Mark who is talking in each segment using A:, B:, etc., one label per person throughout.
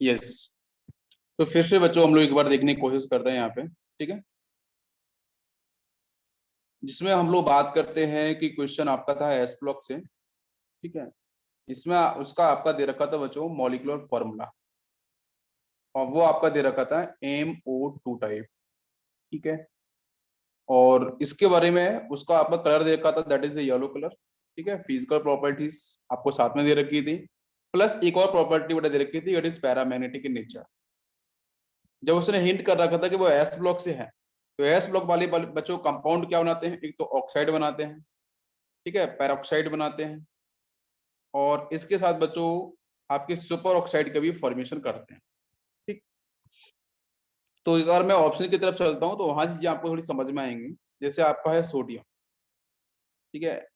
A: Yes. तो फिर से बच्चों हम लोग एक बार देखने की कोशिश करते हैं यहाँ पे, ठीक है, जिसमें हम लोग बात करते हैं कि क्वेश्चन आपका था एस ब्लॉक से, ठीक है। इसमें उसका आपका दे रखा था बच्चों मॉलिक्यूलर फॉर्मूला, और वो आपका दे रखा था MO2 टाइप, ठीक है। और इसके बारे में उसका आपका कलर दे रखा था, दैट इज येलो कलर, ठीक है। फिजिकल प्रॉपर्टीज आपको साथ में दे रखी थी, प्लस एक और प्रॉपर्टी बेटा दे रखी थी, it is paramagnetic in nature. जब उसने हिंट कर रखा था कि वो एस ब्लॉक से है, तो एस ब्लॉक वाले बच्चों कंपाउंड क्या बनाते हैं, एक तो ऑक्साइड बनाते हैं, ठीक है, पैरोक्साइड बनाते हैं, और इसके साथ बच्चों आपके सुपर ऑक्साइड का भी फॉर्मेशन करते हैं, ठीक। तो अगर मैं ऑप्शन की तरफ चलता हूं तो वहां चीजें आपको थोड़ी समझ में आएंगी। जैसे आपका है सोडियम, ठीक है,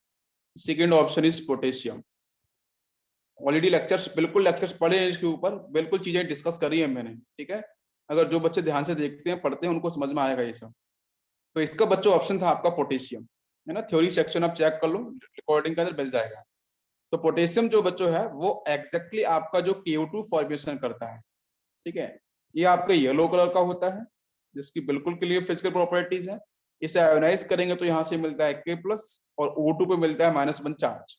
A: second option is potassium. Already lectures, बिल्कुल लेक्चर्स पढ़े हैं इसके ऊपर, बिल्कुल चीजें डिस्कस करी है मैंने, ठीक है। अगर जो बच्चे ध्यान से देखते हैं पढ़ते हैं उनको समझ में आएगा ये सब। तो इसका बच्चों ऑप्शन था आपका पोटेशियम, है ना। थ्योरी सेक्शन आप चेक कर लो, रिकॉर्डिंग के अंदर मिल जाएगा। तो पोटेशियम जो बच्चों है वो एग्जैक्टली आपका जो KO2 फॉर्मेशन करता है, ठीक है। ये आपका येलो कलर का होता है, जिसकी बिल्कुल क्लियर फिजिकल प्रॉपर्टीज है। इसे आयोनाइज करेंगे तो यहाँ से मिलता है K+ और O2 पे मिलता है -1 चार्ज।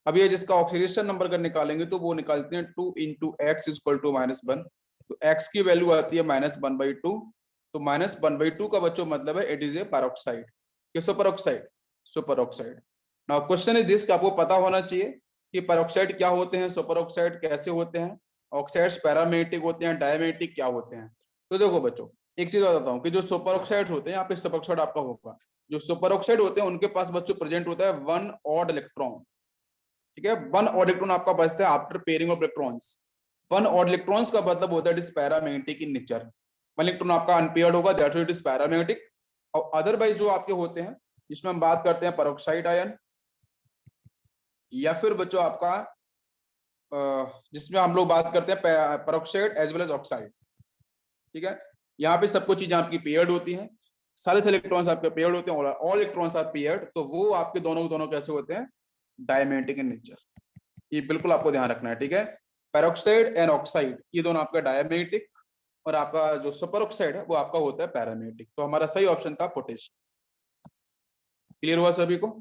A: अब ये जिसका ऑक्सीडेशन नंबर अगर निकालेंगे तो वो निकालते हैं 2 × x = -1। तो x की वैल्यू आती है -1/2। तो -1/2 का बच्चों मतलब है इट इज ए पैरोक्साइड, ये super oxide, super oxide. Now question is this कि आपको पता होना चाहिए कि पैरोक्साइड क्या होते हैं, सुपर ऑक्साइड कैसे होते हैं, ऑक्साइड्स पैरामैग्नेटिक होते हैं, डायमैग्नेटिक क्या होते हैं। तो देखो बच्चों, एक चीज बताता हूँ कि जो सुपर ऑक्साइड होते हैं, यहाँ पे सुपर ऑक्साइड आपका होगा, जो सुपर ऑक्साइड होते हैं उनके पास बच्चों प्रेजेंट होता है 1 ऑड इलेक्ट्रॉन, ठीक है। 1 ऑड इलेक्ट्रॉन आपका बचता है after pairing of electrons. 1 odd electrons का मतलब होता है it is paramagnetic in nature. 1 electron आपका अनपेयर्ड होगा, that's why it is paramagnetic. और अदरवाइज जो आपके होते हैं, जिसमें हम बात करते हैं पेरोक्साइड आयन, या फिर बच्चों आपका जिसमें हम लोग बात करते हैं peroxide as well as oxide, ठीक है। यहाँ पे सबको चीजें आपकी पेयर्ड होती हैं, सारे इलेक्ट्रॉन्स आपके पेयर्ड होते हैं, और ऑल इलेक्ट्रॉन्स आर पेयर्ड, तो वो आपके दोनों दोनों कैसे होते हैं, डायमैग्नेटिक इन नेचर। ये बिल्कुल आपको ध्यान रखना है, ठीक है। पेरोक्साइड एंड ऑक्साइड ये दोनों आपका डायमैग्नेटिक, और आपका जो सुपर ऑक्साइड है वो आपका होता है पैरामैग्नेटिक। तो हमारा सही ऑप्शन था पोटेशियम। क्लियर हुआ सभी को?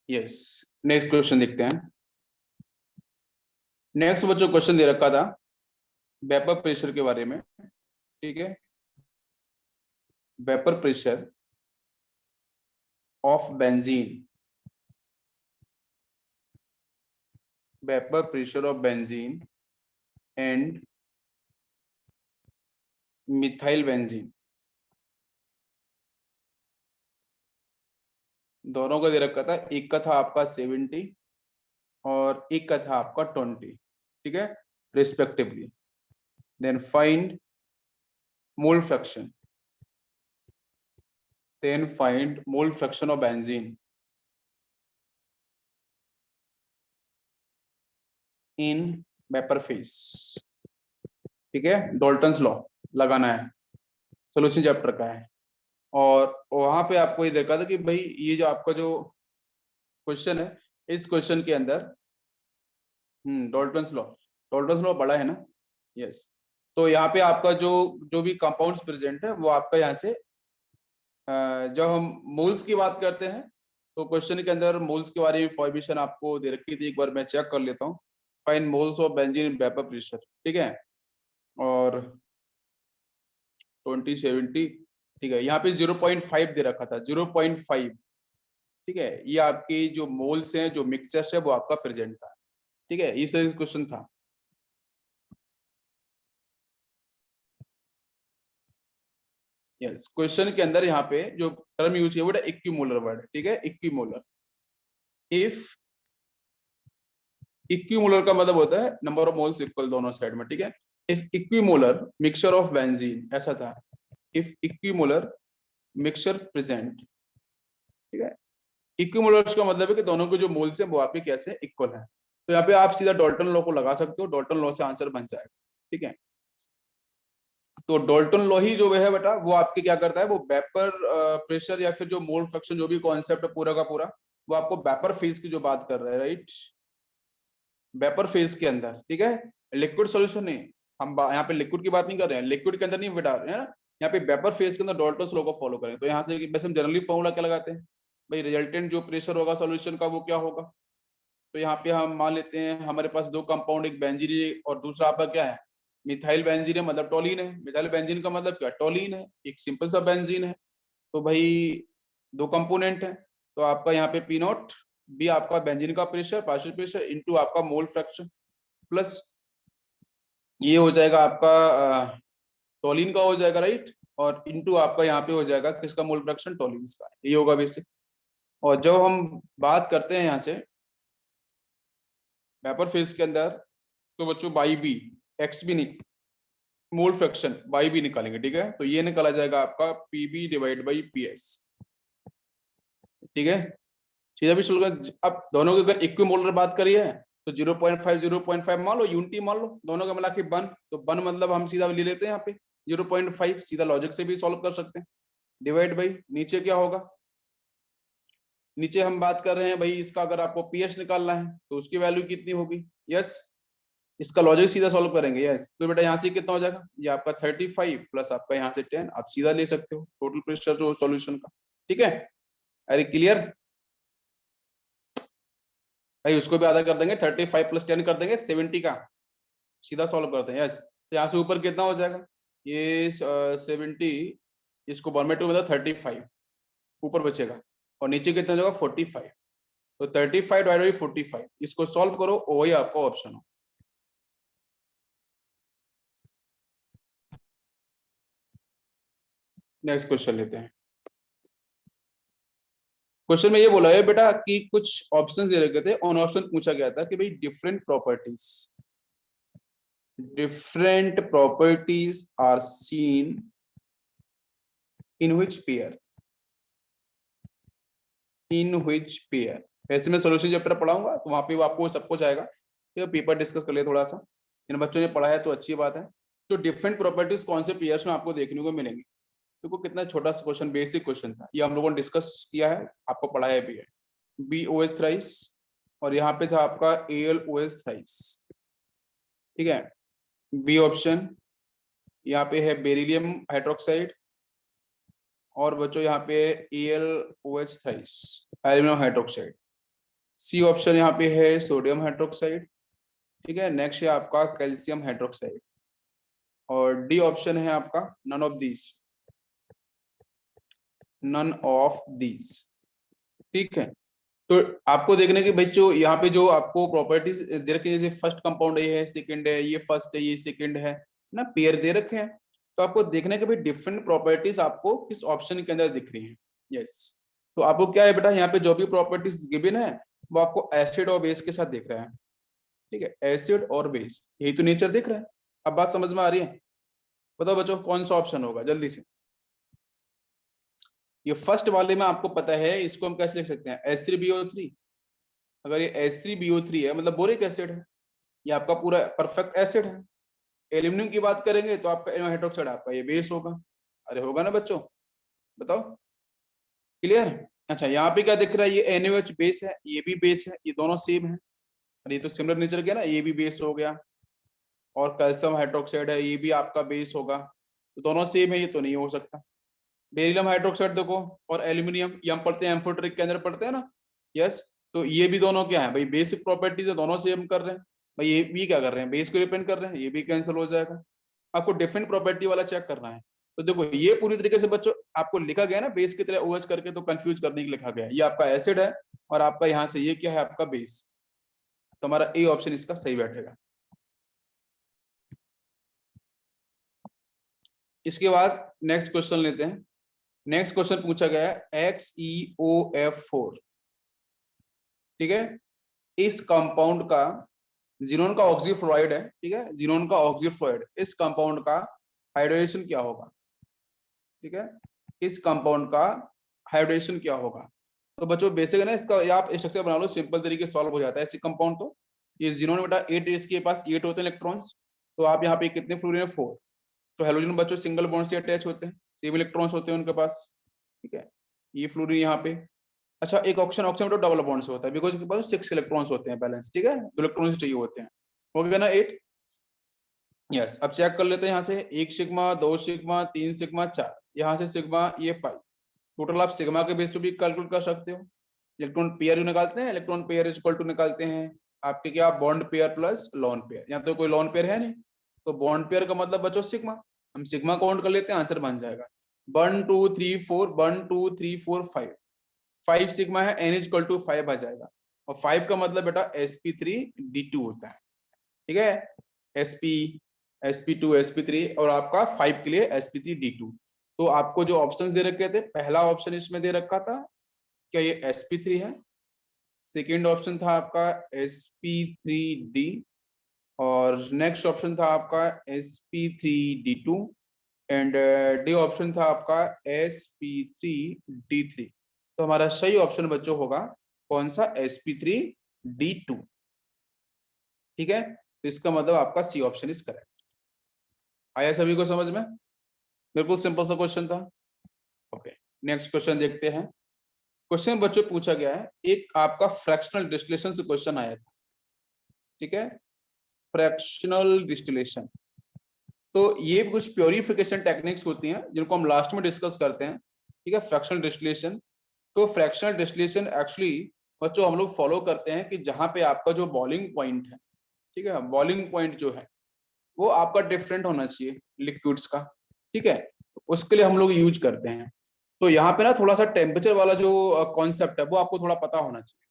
A: यस। नेक्स्ट क्वेश्चन देखते हैं। नेक्स्ट बच्चों क्वेश्चन दे रखा था वेपर प्रेशर के बारे में, ठीक है। Vapour pressure of benzene, vapour pressure of benzene and methyl benzene, दोनों का दे रखा था। एक का था आपका 70 और एक का था आपका 20, ठीक है, respectively. Then find mole fraction, then find mole fraction of benzene in vapour phase, ठीक है। डॉल्टन्स लॉ लगाना है, सोल्यूशन चैप्टर का है। और वहां पे आपको ये देखा था कि भाई ये जो आपका जो क्वेश्चन है, इस क्वेश्चन के अंदर डॉल्टन्स लॉ, डॉल्टन्स लॉ बड़ा है ना, यस। तो यहाँ पे आपका जो जो भी कंपाउंड्स प्रेजेंट है वो आपका यहाँ से जब हम मोल्स की बात करते हैं तो क्वेश्चन के अंदर मोल्स के बारे में इंफॉर्मेशन आपको दे रखी थी, एक बार मैं चेक कर लेता हूँ। Find moles of benzene vapour pressure, ठीक है। और 2070, ठीक है, यहाँ पे 0.5 दे रखा था, 0.5, ठीक है। ये आपकी जो मोल्स हैं, जो मिक्सचर्स है वो आपका प्रेजेंट था, ठीक है। ये सही क्वेश्चन था। यस, क्वेश्चन के अंदर यहाँ पे जो टर्म यूज किया वो इक्विमोलर वर्ड, ठीक है, इक्विमोलर। इफ इक्विमोलर का मतलब होता है नंबर ऑफ मोल्स इक्वल दोनों साइड में, ठीक है। If equimolar mixture of benzene, ऐसा था, इफ इक्विमोलर मिक्सचर प्रेजेंट, ठीक है। इक्विमोलर्स का मतलब है कि दोनों के जो मोल्स हैं वो आपके कैसे इक्वल है। तो यहाँ पे आप सीधा डॉल्टन लॉ को लगा सकते हो, डॉल्टन लॉ से आंसर बन जाएगा, ठीक है। तो डॉल्टन लॉ ही जो है बेटा वो आपके क्या करता है, वो वेपर प्रेशर या फिर जो मोल फ्रैक्शन जो भी कॉन्सेप्ट है पूरा का पूरा, वो आपको वेपर फेज की जो बात कर रहे हैं, राइट, वेपर फेज के अंदर, ठीक है, लिक्विड सॉल्यूशन नहीं, हम यहाँ पे लिक्विड की बात नहीं कर रहे हैं, लिक्विड के अंदर नहीं बिठा रहे हैं ना, यहाँ पे वेपर फेज के अंदर डाल्टन्स लॉ को फॉलो करें। तो यहाँ से वैसे हम जनरली फॉर्मूला क्या लगाते हैं भाई, रिजल्टेंट जो प्रेशर होगा सॉल्यूशन का वो क्या होगा। तो यहाँ पे हम मान लेते हैं हमारे पास दो कंपाउंड, एक बेंजीन है और दूसरा आपका क्या है, मिथाइल बेंजीन है, मतलब टोलिन है। मिथाइल बेंजीन का मतलब क्या, टोलिन है, एक सिंपल सा बेंजीन है। तो भाई दो कंपोनेंट है, तो आपका यहाँ पे पी नॉट बी आपका बेंजीन का प्रेशर, पार्शियल प्रेशर, इनटू आपका मोल फ्रैक्शन, प्लस ये हो जाएगा आपका टोलिन का हो जाएगा, राइट, और इनटू आपका यहाँ पे हो जाएगा किसका, मोल फ्रैक्शन, टोलिन का, ये होगा बेसिक। और जब हम बात करते हैं यहाँ से वेपर फेज के अंदर, तो बच्चों बाई बी, एक्स बी नहीं, मोल फ्रैक्शन बाई बी निकालेंगे, ठीक है। तो ये निकाला जाएगा आपका P B divide by P S, ठीक है, सीधा भी शुल्क। अब दोनों की अगर इक्विमोलर बात करिए तो 0.5 0.5 मान लो, यूनिटी मान लो, दोनों का मिला के 1, तो 1 मतलब हम सीधा ले लेते हैं यहाँ पे 0.5, सीधा लॉजिक से भी सॉल्व कर सकते हैं। डिवाइड बाई नीचे क्या होगा, नीचे हम बात कर रहे हैं भाई इसका, अगर आपको पीएच निकालना है तो उसकी वैल्यू कितनी होगी, यस, इसका लॉजिक सीधा सॉल्व करेंगे, यस। तो बेटा यहाँ से कितना हो जाएगा, ये आपका 35 प्लस आपका यहाँ से 10, आप सीधा ले सकते हो टोटल प्रेशर जो सॉल्यूशन का, ठीक है। अरे क्लियर भाई, उसको भी आधा कर देंगे, 35 प्लस 10 कर देंगे 70 का, सीधा सॉल्व करते हैं, यस। तो यहाँ से ऊपर कितना हो जाएगा, ये 70, इसको 1/2 मतलब 35 ऊपर बचेगा, और नीचे कितना हो जाएगा 45। तो 35 डिवाइड बाई 45, इसको सॉल्व करो, वही आपका ऑप्शन हो। नेक्स्ट क्वेश्चन लेते हैं। क्वेश्चन में ये बोला है बेटा कि कुछ ऑप्शंस दे रखे थे, ऑन ऑप्शन पूछा गया था कि भाई different properties are seen in which pair, in which pair. वैसे मैं सॉल्यूशन चैप्टर पढ़ाऊंगा तो वहां पे वो आपको सब कुछ आएगा, तो पेपर डिस्कस कर लिया थोड़ा सा, इन बच्चों ने पढ़ा है तो अच्छी बात है। तो डिफरेंट प्रॉपर्टीज कौन से पेयर्स में आपको देखने को मिलेंगे। देखो कितना छोटा सा क्वेश्चन, बेसिक क्वेश्चन था, ये हम लोगों ने डिस्कस किया है, आपको पढ़ाया भी है। बी ओ एस थ्राइस, और यहाँ पे था आपका A L O S thrice, ठीक है। बी ऑप्शन यहाँ पे है बेरिलियम हाइड्रोक्साइड, और बच्चों यहाँ पे A L O H thrice, aluminium hydroxide. C option यहाँ पे है सोडियम हाइड्रोक्साइड, ठीक है। नेक्स्ट है आपका कैल्शियम हाइड्रोक्साइड, और डी ऑप्शन है आपका none of these, none of these, ठीक है। तो आपको देखने के बच्चों यहाँ पे जो आपको प्रॉपर्टीज दे रखी है, जैसे फर्स्ट कंपाउंड ये है, सेकंड है, ये फर्स्ट है, ये सेकंड है ना, पेयर दे रखे हैं। तो आपको देखने के भाई डिफरेंट प्रॉपर्टीज आपको किस ऑप्शन के अंदर दिख रही हैं, यस। तो आपको क्या है बेटा, यहाँ पे जो भी प्रॉपर्टीज गिवन है वो आपको एसिड और बेस के साथ दिख रहा है, ठीक है, एसिड और बेस, यही तो नेचर दिख रहा है। अब बात समझ में आ रही है, बताओ बच्चों कौन सा ऑप्शन होगा जल्दी से। ये फर्स्ट वाले में आपको पता है, इसको हम कैसे लिख सकते हैं, H3BO3। अगर ये H3BO3 है मतलब बोरिक एसिड है, ये आपका पूरा परफेक्ट एसिड है। एल्यूमिनियम की बात करेंगे तो आपका एल्यूमिनियम हाइड्रोक्साइड आपका ये बेस होगा। अरे होगा ना बच्चों, बताओ, क्लियर। अच्छा यहाँ पे क्या दिख रहा है, ये NaOH बेस है, ये भी बेस है, ये दोनों सेम है, और ये तो सिमिलर नेचर के ना, ये भी बेस हो गया, और कैल्शियम हाइड्रोक्साइड है, ये भी आपका बेस होगा, तो दोनों सेम है, ये तो नहीं हो सकता। बेरिलियम हाइड्रोक्साइड देखो, और एल्यूमिनियम, ये हम पढ़ते हैं एम्फोटेरिक के अंदर पढ़ते हैं ना, यस। तो ये भी दोनों क्या है भाई, बेसिक प्रॉपर्टीज है, दोनों सेम कर रहे हैं भाई, ये भी क्या कर रहे हैं, बेस को रिपेंड कर रहे हैं, ये भी कैंसिल हो जाएगा। आपको डिफरेंट प्रॉपर्टी वाला चेक करना है। तो देखो ये पूरी तरीके से बच्चों आपको लिखा गया ना बेस की तरह OH करके, तो कंफ्यूज करने के लिखा गया, ये आपका एसिड है और आपका यहाँ से ये क्या है आपका बेस, तो हमारा ए ऑप्शन इसका सही बैठेगा। इसके बाद नेक्स्ट क्वेश्चन लेते हैं। नेक्स्ट क्वेश्चन पूछा गया है XeOF4, ठीक है। इस कंपाउंड का, जीनोन का ऑक्सीफ्लोराइड है, ठीक है, जीनोन का ऑक्सीफ्लोराइड, इस कंपाउंड का हाइड्रेशन क्या होगा, ठीक है, इस कंपाउंड का हाइड्रेशन क्या होगा। तो बच्चों बेसिक है ना, इसका आप स्ट्रक्चर बना लो, सिंपल तरीके सॉल्व हो जाता है ऐसे कंपाउंड। तो ये जीनोन बेटा 8, इसके पास 8 होते हैं इलेक्ट्रॉन्स, तो आप यहाँ पे कितने फ्लोरीन है 4। तो हेलोजन बच्चों सिंगल बॉन्ड से अटैच होते हैं, सेम इलेक्ट्रॉन्स होते हैं उनके पास, ठीक है। ये फ्लोरीन यहाँ पे, अच्छा, एक ऑक्सीजन में तो डबल बॉन्ड से होता है, बिकॉज उसके पास 6 इलेक्ट्रॉन्स होते हैं बैलेंस, ठीक है, 2 इलेक्ट्रॉन्स चाहिए होते हैं। हो गया ना 8। यस, अब चेक कर लेते हैं यहाँ से, 1 सिग्मा, 2 सिग्मा, 3 सिग्मा, 4, यहाँ से सिग्मा, ये पाई, टोटल आप सिग्मा के बेस पे भी कैलकुलेट कर सकते हो। इलेक्ट्रॉन पेयर निकालते हैं, electron pair is equal to निकालते हैं आपके क्या, bond pair plus lone pair. यहाँ तो कोई लॉन पेयर है नहीं, तो बॉन्ड पेयर का मतलब बचो सिग्मा, हम सिग्मा काउंट कर लेते हैं, आंसर बन जाएगा 1 2 3 4, 1 2 3 4 5, 5 सिग्मा है, n इज इक्वल टू 5 आ जाएगा। और 5 का मतलब बेटा sp3d2 होता है, ठीक है, sp sp2 sp3, और आपका 5 के लिए sp3d2। तो आपको जो ऑप्शन दे रखे थे, पहला ऑप्शन इसमें दे रखा था, क्या ये sp3 है, सेकेंड ऑप्शन था आपका sp3d, और नेक्स्ट ऑप्शन था आपका sp3d2, एंड डी ऑप्शन था आपका sp3d3। तो हमारा सही ऑप्शन बच्चों होगा कौन सा, sp3d2, ठीक है। तो इसका मतलब आपका सी ऑप्शन इज करेक्ट। आया सभी को समझ में? बिल्कुल सिंपल सा क्वेश्चन था। ओके, नेक्स्ट क्वेश्चन देखते हैं। क्वेश्चन बच्चों पूछा गया है, एक आपका फ्रैक्शनल डिस्टिलेशन से क्वेश्चन आया था, ठीक है, फ्रैक्शनल डिस्टिलेशन। तो ये कुछ प्योरिफिकेशन टेक्निक्स होती हैं जिनको हम लास्ट में डिस्कस करते हैं, ठीक है, फ्रैक्शनल डिस्टिलेशन। तो फ्रैक्शनल डिस्टिलेशन एक्चुअली बच्चों हम लोग फॉलो करते हैं कि जहां पे आपका जो बॉइलिंग पॉइंट है, ठीक है, बॉइलिंग पॉइंट जो है वो आपका डिफरेंट होना चाहिए लिक्विड्स का, ठीक है, उसके लिए हम लोग यूज करते हैं। तो यहाँ पे ना थोड़ा सा टेम्परेचर वाला जो कॉन्सेप्ट है वो आपको थोड़ा पता होना चाहिए।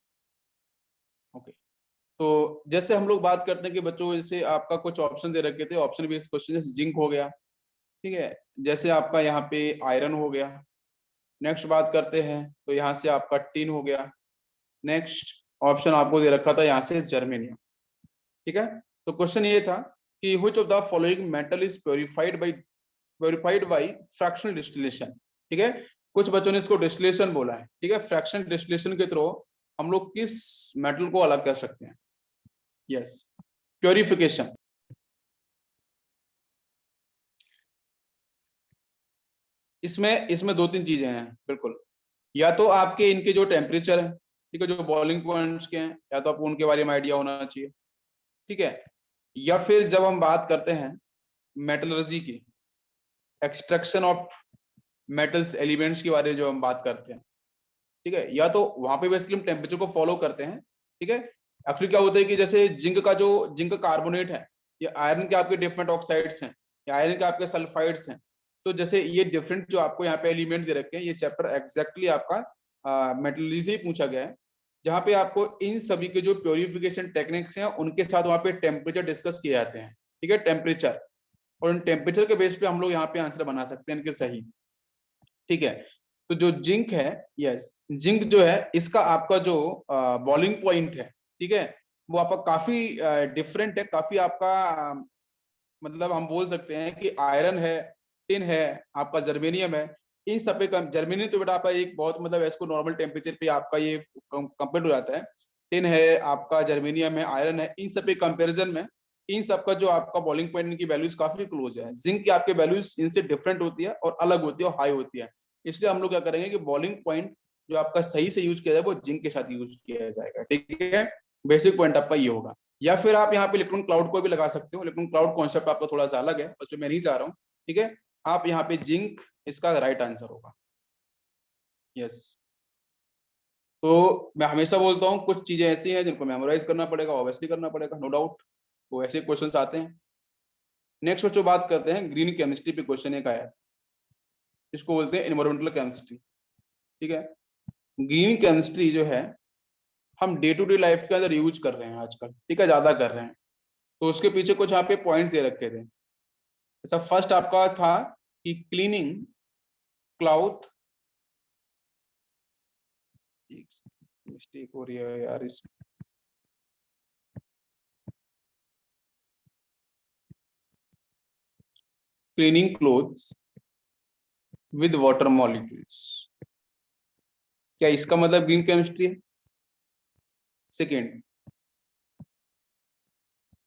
A: ओके, तो जैसे हम लोग बात करते हैं कि बच्चों जैसे आपका कुछ ऑप्शन दे रखे थे, ऑप्शन बेस्ड क्वेश्चन, जैसे जिंक हो गया, ठीक है, जैसे आपका यहाँ पे आयरन हो गया। नेक्स्ट बात करते हैं तो यहाँ से आपका टिन हो गया। नेक्स्ट ऑप्शन आपको दे रखा था यहाँ से जर्मेनियम, ठीक है। तो क्वेश्चन ये था कि which of the following metal is purified by fractional distillation, ठीक है। कुछ बच्चों ने इसको डिस्टिलेशन बोला है, ठीक है, फ्रैक्शनल डिस्टिलेशन के थ्रू हम लोग किस मेटल को अलग कर सकते हैं। Yes, purification. इसमें इसमें दो तीन चीजें हैं बिल्कुल, या तो आपके इनके जो टेम्परेचर है, ठीक है, जो बॉइलिंग पॉइंट्स के हैं, या तो आपको उनके बारे में आइडिया होना चाहिए, ठीक है। या फिर जब हम बात करते हैं मेटलर्जी की, एक्सट्रैक्शन ऑफ मेटल्स एलिमेंट्स के बारे में जो हम बात करते हैं, ठीक है, या तो वहां पे बेसिकली हम टेम्परेचर को फॉलो करते हैं, ठीक है। एक्चुअली क्या होता है कि जैसे जिंक कार्बोनेट है, या आयरन के आपके डिफरेंट ऑक्साइड्स हैं, या आयरन के आपके सल्फाइड्स हैं। तो जैसे ये डिफरेंट जो आपको यहाँ पे एलिमेंट दे रखे हैं, ये चैप्टर एग्जैक्टली आपका मेटलर्जी से ही पूछा गया है, जहाँ पे आपको इन सभी के जो प्योरिफिकेशन टेक्निक्स हैं उनके साथ वहाँ पे टेम्परेचर डिस्कस किए जाते हैं, ठीक है, टेम्परेचर, और उन टेम्परेचर के बेस पे हम लोग यहाँ पे आंसर बना सकते हैं इनके सही, ठीक है। तो जो जिंक है, यस, जिंक जो है इसका आपका जो बॉइलिंग पॉइंट है, ठीक है, वो आपका काफी डिफरेंट है, काफी आपका मतलब हम बोल सकते हैं कि आयरन है, टिन है, आपका जर्मेनियम है, इन सब पे जर्मेनियम तो बेटा आपका एक बहुत मतलब इसको नॉर्मल टेम्परेचर पे आपका ये कंप्लीट हो जाता है। टिन है, आपका जर्मेनियम है, आयरन है, इन सब पे कंपेरिजन में इन सब का जो आपका बॉइलिंग पॉइंट इनकी वैल्यूज काफी क्लोज है। जिंक की आपके वैल्यूज इनसे डिफरेंट होती है और अलग होती है और हाई होती है। इसलिए हम लोग क्या करेंगे कि बॉइलिंग पॉइंट जो आपका सही से यूज किया जाए वो जिंक के साथ यूज किया जाएगा, ठीक है। बेसिक पॉइंट आपका ये होगा। या फिर आप यहाँ पे इलेक्ट्रॉन क्लाउड को भी लगा सकते हो, इलेक्ट्रॉन क्लाउड कॉन्सेप्ट आपका थोड़ा सा अलग है, उसमें मैं नहीं जा रहा हूँ, ठीक है। आप यहाँ पे जिंक इसका राइट आंसर होगा। यस, तो मैं हमेशा बोलता हूँ कुछ चीजें ऐसी हैं जिनको मेमोराइज करना पड़ेगा, ऑब्वियसली करना पड़ेगा, नो डाउट, तो ऐसे क्वेश्चंस आते हैं। नेक्स्ट बच्चों बात करते हैं ग्रीन केमिस्ट्री पे, क्वेश्चन एक आया, इसको बोलते हैं एनवायरमेंटल केमिस्ट्री, ठीक है। ग्रीन केमिस्ट्री जो है हम डे टू डे लाइफ के अंदर यूज कर रहे हैं आजकल, ठीक है, ज्यादा कर रहे हैं। तो उसके पीछे कुछ यहाँ पे पॉइंट्स दे रखे थे। जैसा फर्स्ट आपका था कि क्लीनिंग क्लाउथ, मिस्टेक हो रही है यार इस, cleaning clothes with water molecules, क्या इसका मतलब ग्रीन केमिस्ट्री है? सेकेंड,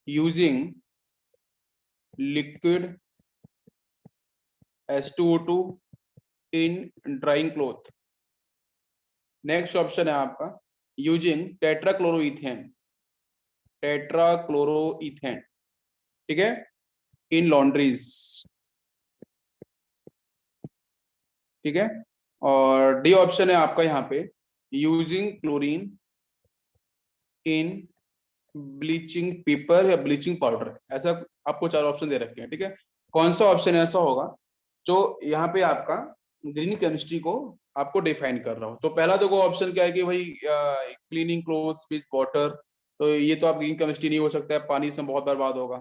A: यूजिंग लिक्विड H2O2 इन ड्राइंग क्लोथ, नेक्स्ट ऑप्शन है आपका यूजिंग टेट्राक्लोरोइथेन, टेट्राक्लोरोइथेन, ठीक है, इन लॉन्ड्रीज, ठीक है। और डी ऑप्शन है आपका यहाँ पे यूजिंग क्लोरीन इन ब्लीचिंग पेपर या ब्लीचिंग पाउडर, ऐसा आपको चार ऑप्शन दे रखे हैं, ठीक है। कौन सा ऑप्शन ऐसा होगा जो यहाँ पे आपका ग्रीन केमिस्ट्री को आपको डिफाइन कर रहा हो। तो पहला देखो ऑप्शन क्या है कि भाई क्लीनिंग क्लोथ्स विद वाटर, तो ये तो आप ग्रीन केमिस्ट्री नहीं हो सकता है, पानी से बहुत बर्बाद होगा,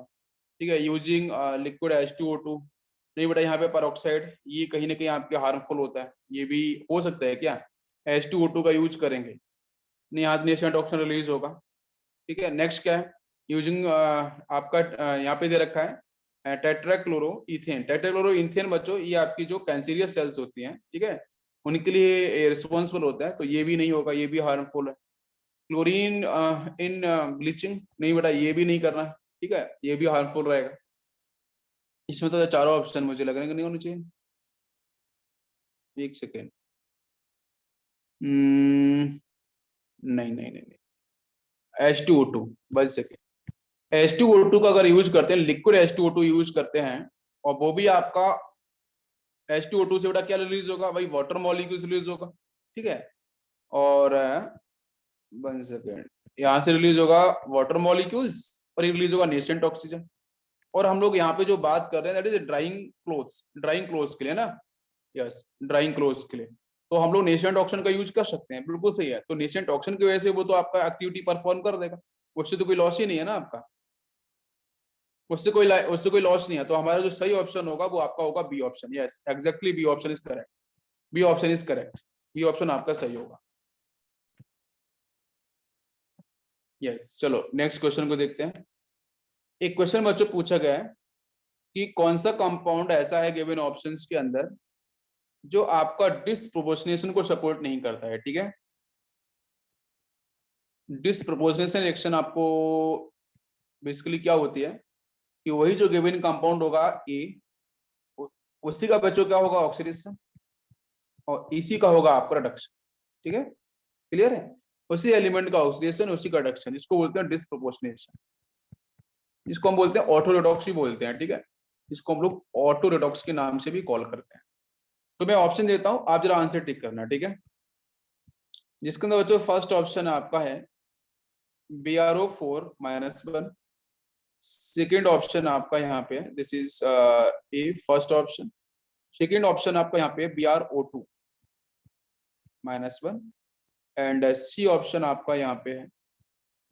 A: ठीक है। यूजिंग लिक्विड H2O2, नहीं बेटा यहाँ पे पेरोक्साइड, ये कहीं ना कहीं आपके हार्मफुल होता है, ये भी हो सकता है क्या, H2O2 का यूज करेंगे, नहीं यहाँ नेशनल ऑप्शन रिलीज होगा, ठीक है। नेक्स्ट क्या है, यूजिंग आपका यहाँ पे दे रखा है टेट्राक्लोरो इथेन, टेट्राक्लोरो इथेन बच्चों ये आपकी जो कैंसरियस सेल्स होती हैं, ठीक है, उनके लिए रिस्पॉन्सिबल होता है, तो ये भी नहीं होगा, ये भी हार्मफुल है। क्लोरीन इन ब्लीचिंग, नहीं बेटा ये भी नहीं करना, ठीक है, ये भी हार्मफुल रहेगा। इसमें तो चारों ऑप्शन मुझे लग रहे हैं कि नहीं होने चाहिए। एक सेकेंड, नहीं नहीं नहीं नहीं, H2O2 बच सके, H2O2 का अगर यूज करते हैं, लिक्विड H2O2 यूज करते हैं, और वो भी आपका H2O2 से बेटा क्या रिलीज होगा भाई, वाटर मॉलिक्यूल्स रिलीज होगा, ठीक है। और 1 सेकेंड, यहाँ से रिलीज होगा वाटर मॉलिक्यूल्स और ये रिलीज होगा नेसेंट ऑक्सीजन। और हम लोग यहाँ पे जो बात कर रहे हैं that is drawing clothes, drawing clothes के लिए ना, यस ड्राइंग क्लोथ्स के लिए, तो हम लोग नेसेंट ऑक्सीजन का यूज कर सकते हैं, बिल्कुल सही है। तो नेसेंट ऑक्सीजन की वजह से वो तो आपका एक्टिविटी परफॉर्म कर देगा, उससे तो कोई लॉस ही नहीं है ना आपका, उससे कोई लॉस नहीं है। तो हमारा जो सही ऑप्शन होगा वो आपका होगा B option, yes exactly B option is correct, B option is correct, B option आपका सही होगा, यस। चलो नेक्स्ट क्वेश्चन को देखते हैं। एक क्वेश्चन बच्चों पूछा गया है कि कौन सा कंपाउंड ऐसा है गिवन ऑप्शंस के अंदर जो आपका डिस्प्रोपोर्शनेशन को सपोर्ट नहीं करता है, ठीक है। डिस्प्रोपोर्शनेशन रिएक्शन आपको बेसिकली क्या होती है कि वही जो गिवन कंपाउंड होगा ए, उसी का बच्चों क्या होगा ऑक्सीडेशन, और इसी का होगा आपका रिडक्शन, ठीक है, क्लियर है। उसी एलिमेंट का ऑक्सीडेशन उसी का रिडक्शन, इसको बोलते हैं डिस्प्रोपोर्शनेशन, इसको हम बोलते हैं ऑटो रिडॉक्स भी बोलते हैं, ठीक है, इसको हम लोग ऑटो रिडॉक्स के नाम से भी कॉल करते हैं। तो मैं ऑप्शन देता हूं, आप जरा आंसर टिक करना, ठीक है। जिसके अंदर बच्चों फर्स्ट ऑप्शन आपका है BrO4-1, सेकेंड ऑप्शन आपका यहाँ पे this is a first option, second option आपका यहाँ पे BrO2-1, एंड सी ऑप्शन आपका यहाँ पे है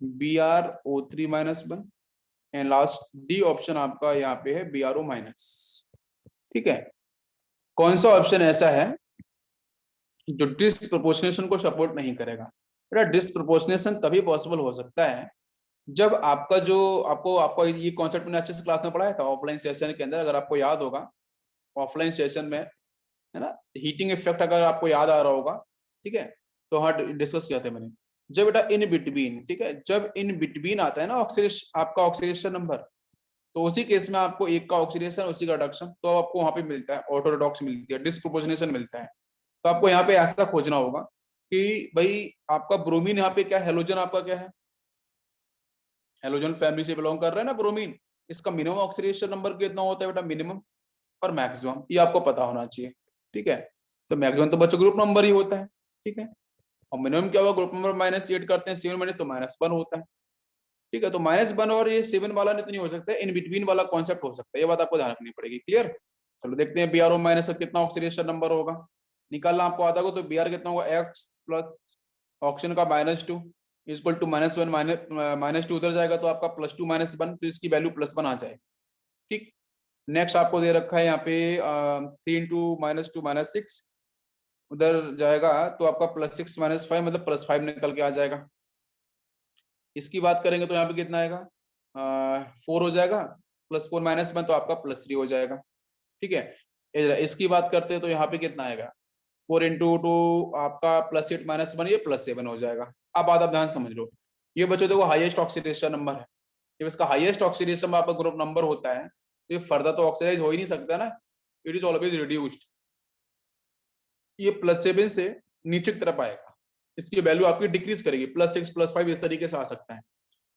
A: BrO3-1, and last D option आपका यहाँ पे है BrO-, ठीक है। कौन सा ऑप्शन ऐसा है जो डिस्प्रोपोर्शनेशन को सपोर्ट नहीं करेगा। बेटा डिस्प्रोपोर्शनेशन तभी पॉसिबल हो सकता है जब आपका जो आपको ये कॉन्सेप्ट मैंने अच्छे से क्लास में पढ़ाया था ऑफलाइन सेशन के अंदर, अगर आपको याद होगा ऑफलाइन सेशन में, है ना, हीटिंग इफेक्ट अगर आपको याद आ रहा होगा, ठीक है, तो हाँ डिस्कस किया था मैंने। जब बेटा इन बिटवीन, ठीक है, जब इन बिटवीन आता है ना ऑक्सीडेशन, आपका ऑक्सीडेशन नंबर, तो उसी केस में आपको एक का ऑक्सीडेशन उसी का रिडक्शन, तो आपको वहां पे मिलता है ऑटो रिडॉक्स मिलती है, डिस्प्रोपोर्शनेशन मिलता है। तो आपको यहाँ पे ऐसा खोजना होगा कि भाई आपका ब्रोमीन यहाँ पे क्या, हेलोजन आपका क्या है, हेलोजन फैमिली से बिलोंग कर रहा है ना ब्रोमीन, इसका मिनिमम ऑक्सीडेशन नंबर कितना होता है बेटा, मिनिमम और मैक्सिमम, ये आपको पता होना चाहिए, ठीक है। तो मैक्सिमम तो बच्चों ग्रुप नंबर ही होता है, ठीक है, और मिनिमम क्या हुआ, ग्रुप नंबर -8 करते हैं 7 माइनस तो -1 होता है, ठीक है। तो -1 और ये 7 वाला नहीं तो नहीं हो सकता, इन बिटवीन वाला कॉन्सेप्ट हो सकता है, ये बात आपको ध्यान रखनी पड़ेगी, क्लियर। चलो देखते हैं BrO- का कितना ऑक्सीडेशन नंबर होगा, निकालना आपको आता होगा, तो Br कितना होगा, x प्लस ऑक्सीजन का -2 इक्वल टू -1, -2 उधर जाएगा तो आपका +2 -1, तो इसकी वैल्यू +1 आ जाएगी, ठीक। नेक्स्ट आपको दे रखा है यहाँ पे 3 इंटू -2 -6, उधर जाएगा तो आपका +6 -5 मतलब +5 निकल के आ जाएगा। इसकी बात करेंगे तो यहाँ पे कितना आएगा, 4 हो जाएगा, +4 -1 तो आपका +3 हो जाएगा, ठीक है। इसकी बात करते हैं तो यहाँ पे कितना आएगा, 4 इंटू 2 आपका +8 -1 ये +7 हो जाएगा। अब बात आप ध्यान समझ लो, ये बच्चों देखो हाईएस्ट ऑक्सीडेशन नंबर है, जब इसका हाईएस्ट ऑक्सीडेशन आपका ग्रुप नंबर होता है तो ये फर्दर तो ऑक्सीडाइज हो ही नहीं सकता ना, इट इज ऑलवेज रिड्यूस्ड, ये +7 से नीचे की तरफ आएगा, इसकी वैल्यू आपकी डिक्रीज करेगी, +6 +5 इस तरीके से आ सकता है।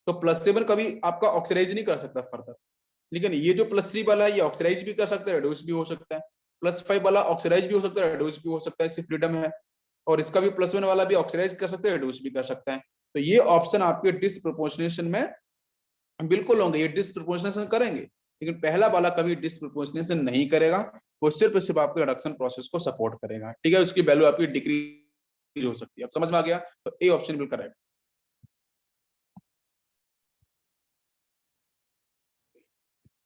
A: तो +7 कभी आपका ऑक्सीडाइज नहीं कर सकता फर्दर, लेकिन ये जो +3 वाला है ये ऑक्सीडाइज भी कर सकता है, रिड्यूस भी हो सकता है। +5 वाला ऑक्सीडाइज भी हो सकता है, रिड्यूस भी हो सकता है, इसकी फ्रीडम है। और इसका भी +1 वाला भी ऑक्सीडाइज कर सकते हैं, रिड्यूस भी कर सकता है। तो ये ऑप्शन आपके डिस्प्रोपोर्शनेशन में बिल्कुल होंगे, ये डिस्प्रोपोर्शनेशन करेंगे, लेकिन पहला वाला कभी डिस्प्रोपोर्शनेशन नहीं करेगा, वो सिर्फ आपके रिडक्शन प्रोसेस को सपोर्ट करेगा। ठीक है, उसकी वैल्यू आपकी डिक्रीज हो सकती है। अब समझ में आ गया? तो ए ऑप्शन बिल्कुल करेक्ट।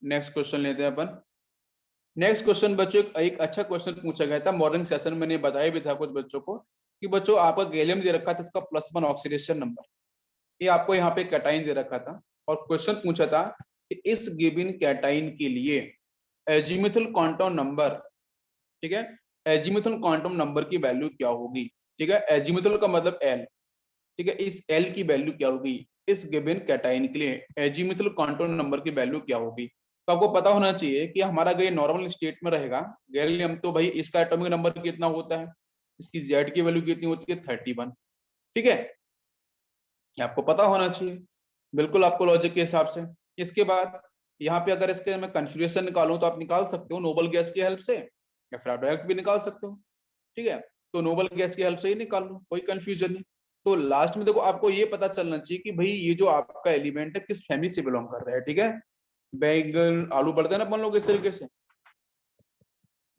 A: नेक्स्ट क्वेश्चन लेते हैं अपन। नेक्स्ट क्वेश्चन बच्चों, एक अच्छा क्वेश्चन पूछा गया था मॉर्निंग सेशन में, मैंने बताया भी था कुछ बच्चों को कि बच्चों आपका गैलियम दे रखा था, इसका +1 ऑक्सीडेशन नंबर, ये आपको यहाँ पे कैटाइन दे रखा था, और क्वेश्चन पूछा था कि इस गिवन कैटाइन के लिए एजीमुथल क्वांटम नंबर, ठीक है, एजीमुथल क्वांटम नंबर की वैल्यू क्या होगी। ठीक है, एजीमुथल का मतलब एल, ठीक है, इस एल की वैल्यू क्या होगी इस गिवन कैटाइन के लिए, एजीमुथल क्वांटम नंबर की वैल्यू क्या होगी। तो आपको पता होना चाहिए कि हमारा ये नॉर्मल स्टेट में रहेगा गैलियम, तो भाई इसका एटॉमिक नंबर कितना होता है, इसकी जेड की वैल्यू कितनी होती है, 31। ठीक है, ये आपको पता होना चाहिए बिल्कुल आपको लॉजिक के हिसाब से। इसके बाद यहाँ पे अगर इसके मैं कन्फिग्रेशन निकालूं तो आप निकाल सकते हो नोबल गैस की हेल्प से, या फिर आप डायरेक्ट भी निकाल सकते हो। ठीक है, तो नोबल गैस की हेल्प से ही निकाल लो, कोई कंफ्यूजन नहीं। तो लास्ट में देखो आपको ये पता चलना चाहिए कि भाई ये जो आपका एलिमेंट है किस फैमिली से बिलोंग कर रहा है। ठीक है, बैंगन आलू बढ़ते हैं ना अपन लोग इस तरीके से,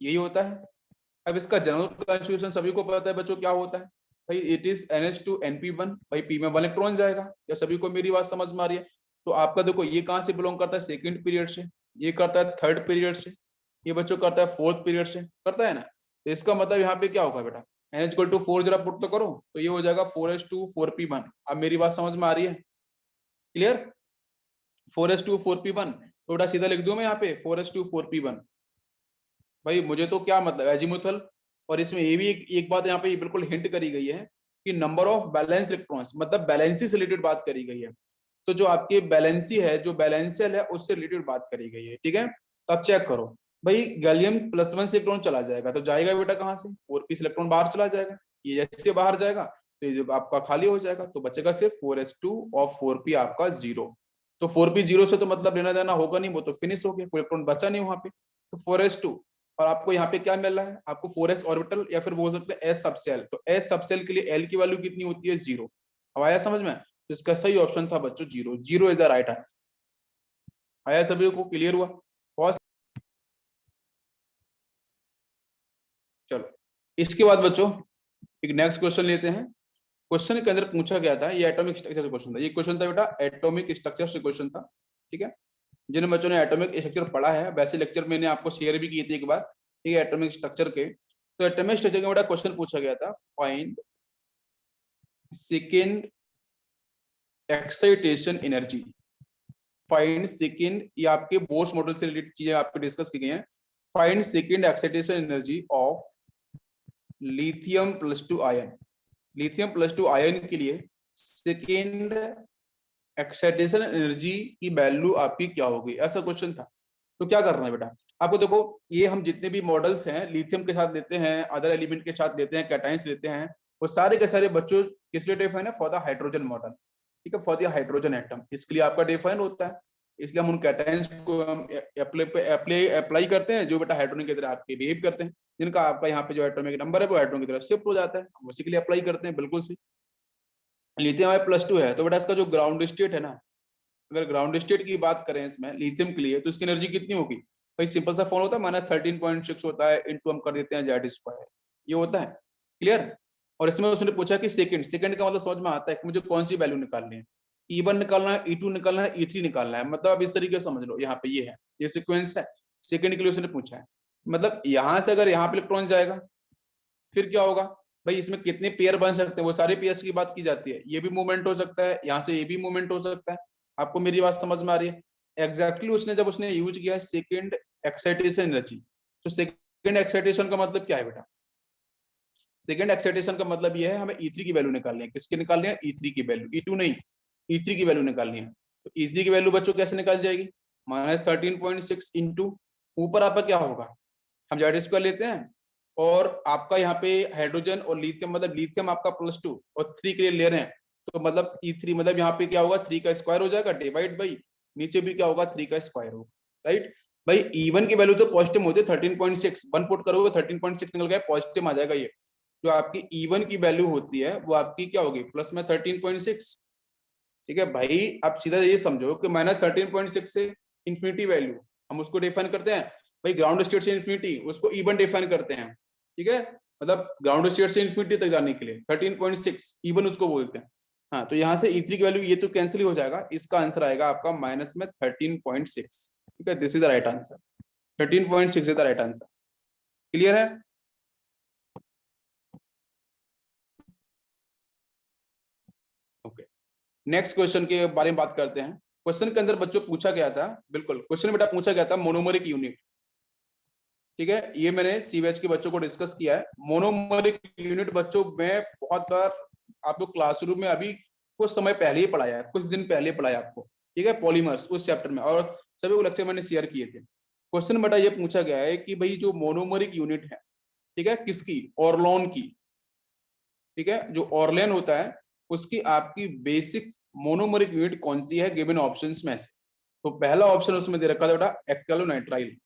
A: यही होता है। अब इसका जनरल कॉन्फ़िगरेशन सभी को पता है बच्चों क्या होता है, भाई इट इज NH2 NP1, भाई पी में 1 इलेक्ट्रॉन जाएगा। या सभी को मेरी बात समझ में आ रही है? तो आपका देखो ये कहाँ से बिलोंग करता है, सेकंड पीरियड से, ये करता है थर्ड पीरियड से, ये बच्चों करता है फोर्थ पीरियड से, करता है ना। तो इसका मतलब यहाँ पे क्या होगा बेटा, NH=4 जरा पुट तो करो, तो ये हो जाएगा 4s2 4p1। अब मेरी बात समझ में आ रही है? क्लियर? 4s2 4p1, तो बेटा सीधा लिख दूं मैं यहाँ पे 4s2 4p1। भाई मुझे तो क्या मतलब एजीमुथल, और इसमें ये भी एक बात यहाँ पे बिल्कुल हिंट करी गई है कि नंबर ऑफ बैलेंस इलेक्ट्रॉन्स, मतलब बैलेंसी से रिलेटेड बात करी गई है। तो जो आपके बैलेंसी है, जो बैलेंशियल है, उससे रिलेटेड बात करी गई है। ठीक है, तो अब चेक करो भाई, गैलियम +1 से इलेक्ट्रॉन चला जाएगा तो जाएगा बेटा कहाँ से, 4p इलेक्ट्रॉन बाहर चला जाएगा, ये जैसे बाहर जाएगा तो ये जब आपका खाली हो जाएगा तो बचेगा सिर्फ 4s2 और 4p आपका 0। तो 4p 0 से तो मतलब लेना देना होगा नहीं, वो तो फिनिश हो गया, कोई इलेक्ट्रॉन बचा नहीं वहां पे। तो 4s2, और आपको यहाँ पे क्या मिल रहा है, आपको 4s ऑर्बिटल, या फिर बोल सकते हैं s सबसेल। तो s सबसेल के लिए l की वैल्यू कितनी होती है, 0। अब आया समझ में? तो इसका सही ऑप्शन था बच्चों 0, 0 इज द राइट आंसर। आया सभी को, क्लियर हुआ? बहुत। चलो इसके बाद बच्चों एक नेक्स्ट क्वेश्चन लेते हैं। क्वेश्चन के अंदर पूछा गया था, ये एटॉमिक स्ट्रक्चर से क्वेश्चन था, ये क्वेश्चन था बेटा एटॉमिक स्ट्रक्चर से क्वेश्चन था। ठीक है, जिन बच्चों ने एटॉमिक स्ट्रक्चर पढ़ा है, वैसे लेक्चर मैंने आपको शेयर भी किए थे एक बार, ठीक है, एटॉमिक स्ट्रक्चर के। तो एटॉमिक स्ट्रक्चर का बेटा क्वेश्चन पूछा गया था, find second excitation energy, find second, ये आपके बोर्स मॉडल से रिलेटेड चीजें आपके डिस्कस की गई हैं। Find second excitation energy of लिथियम+2 ion, लिथियम+2 ion के लिए सेकेंड एक्साइटेशन एनर्जी की वैल्यू आपकी क्या होगी, ऐसा क्वेश्चन था। तो क्या करना है बेटा, आपको देखो ये हम जितने भी मॉडल्स हैं लिथियम के साथ लेते हैं, अदर एलिमेंट के साथ लेते हैं, कैटाइंस लेते हैं, वो सारे के सारे बच्चों किस लिए डिफाइन है, फॉर द हाइड्रोजन मॉडल। ठीक है, फॉर द हाइड्रोजन एटम, इसके लिए आपका डिफाइन होता है। इसलिए हम उन कैटाइंस को हम अप्लाई करते हैं जो बेटा हाइड्रोजन की तरह आपके बिहेव करते हैं, जिनका आपका यहाँ पे जो एटॉमिक नंबर है वो हाइड्रोजन की तरफ शिफ्ट हो जाता है, हम उसी के लिए अप्लाई करते हैं। बिल्कुल सी लिथियम +2 है, तो बेटा इसका जो ग्राउंड स्टेट है ना, अगर ग्राउंड स्टेट की बात करें इसमें लिथियम के लिए, तो इसकी एनर्जी कितनी होगी भाई, सिंपल सा फॉर्म होता है, -13.6 होता है, इनटू हम कर देते हैं Z², ये होता है। क्लियर? और इसमें उसने पूछा कि सेकंड, सेकंड का मतलब समझ में आता है कि मुझे कौन सी वैल्यू निकालनी है, E1 निकालना है, E2 निकालना है, E3 निकालना है, मतलब अब इस तरीके से समझ लो, यहाँ पे ये है, ये सीक्वेंस है। सेकंड के लिए उसने पूछा है, मतलब यहाँ से अगर यहाँ पे इलेक्ट्रॉन जाएगा फिर क्या होगा भाई, इसमें कितने पेयर बन सकते हैं, वो सारे पेयर्स की बात की जाती है, ये भी मूवमेंट हो सकता है, यहाँ से ये भी मूवमेंट हो सकता है। आपको मेरी बात समझ में आ रही है? एग्जैक्टली उसने जब उसने यूज किया सेकेंड एक्साइटेशन एनर्जी, तो सेकेंड एक्साइटेशन का मतलब क्या है बेटा, सेकेंड एक्साइटेशन का मतलब ये है हमें E3 की वैल्यू निकालनी है, किसकी निकालनी है, E3 की वैल्यू, E2 नहीं, E3 की वैल्यू निकालनी है। तो E3 की वैल्यू बच्चों कैसे निकाल जाएगी, -13.6 इंटू ऊपर आपका क्या होगा, हम Z² लेते हैं, और आपका यहाँ पे हाइड्रोजन और लिथियम, मतलब लिथियम आपका +2 और 3 के लिए ले रहे हैं, तो मतलब E3 मतलब यहाँ पे क्या होगा, 3 का स्क्वायर हो जाएगा, डिवाइड बाई नीचे भी क्या होगा, 3 का स्क्वायर होगा, राइट। भाई E1 की वैल्यू तो पॉजिटिव होती है 13.6, 1 पुट करोगे 13.6 निकल गया, पॉजिटिव आ जाएगा। ये जो आपकी E1 की वैल्यू होती है वो आपकी क्या होगी, प्लस में 13.6। ठीक है भाई, आप सीधा ये समझो कि -13.6 से इंफिनिटी वैल्यू हम उसको डिफाइन करते हैं। भाई ग्राउंड स्टेट से इंफिनिटी उसको E1 डिफाइन करते हैं। ठीक है, मतलब ग्राउंड स्टेट से इंफिनिटी तक जाने के लिए 13.6 E1 उसको बोलते हैं। हाँ, तो यहाँ से E3 की वैल्यू ये तो कैंसिल हो जाएगा, इसका आंसर आएगा आपका माइनस में 13.6। ठीक है, this is the right answer, 13.6 is the right answer. Clear है? ओके, नेक्स्ट क्वेश्चन के बारे में बात करते हैं। क्वेश्चन के अंदर बच्चों पूछा गया था, बिल्कुल क्वेश्चन बेटा पूछा गया था मोनोमरिक यूनिट। ठीक है, ये मैंने सीवेज के बच्चों को डिस्कस किया है। मोनोमरिक यूनिट बच्चों में बहुत बार आपको क्लासरूम में अभी कुछ समय पहले ही पढ़ाया है, कुछ दिन पहले पढ़ाया आपको। ठीक है, पॉलीमर्स उस चैप्टर में, और सभी को लेक्चर मैंने शेयर किए थे। क्वेश्चन बेटा ये पूछा गया है कि भाई जो मोनोमरिक यूनिट है, ठीक है, किसकी, ऑर्लोन की। ठीक है, जो ऑर्लेन होता है उसकी आपकी बेसिक मोनोमरिक यूनिट कौन सी है, गिवन ऑप्शंस में से। तो पहला ऑप्शन उसमें दे रखा था बेटा एक्रेलोनाइट्राइल,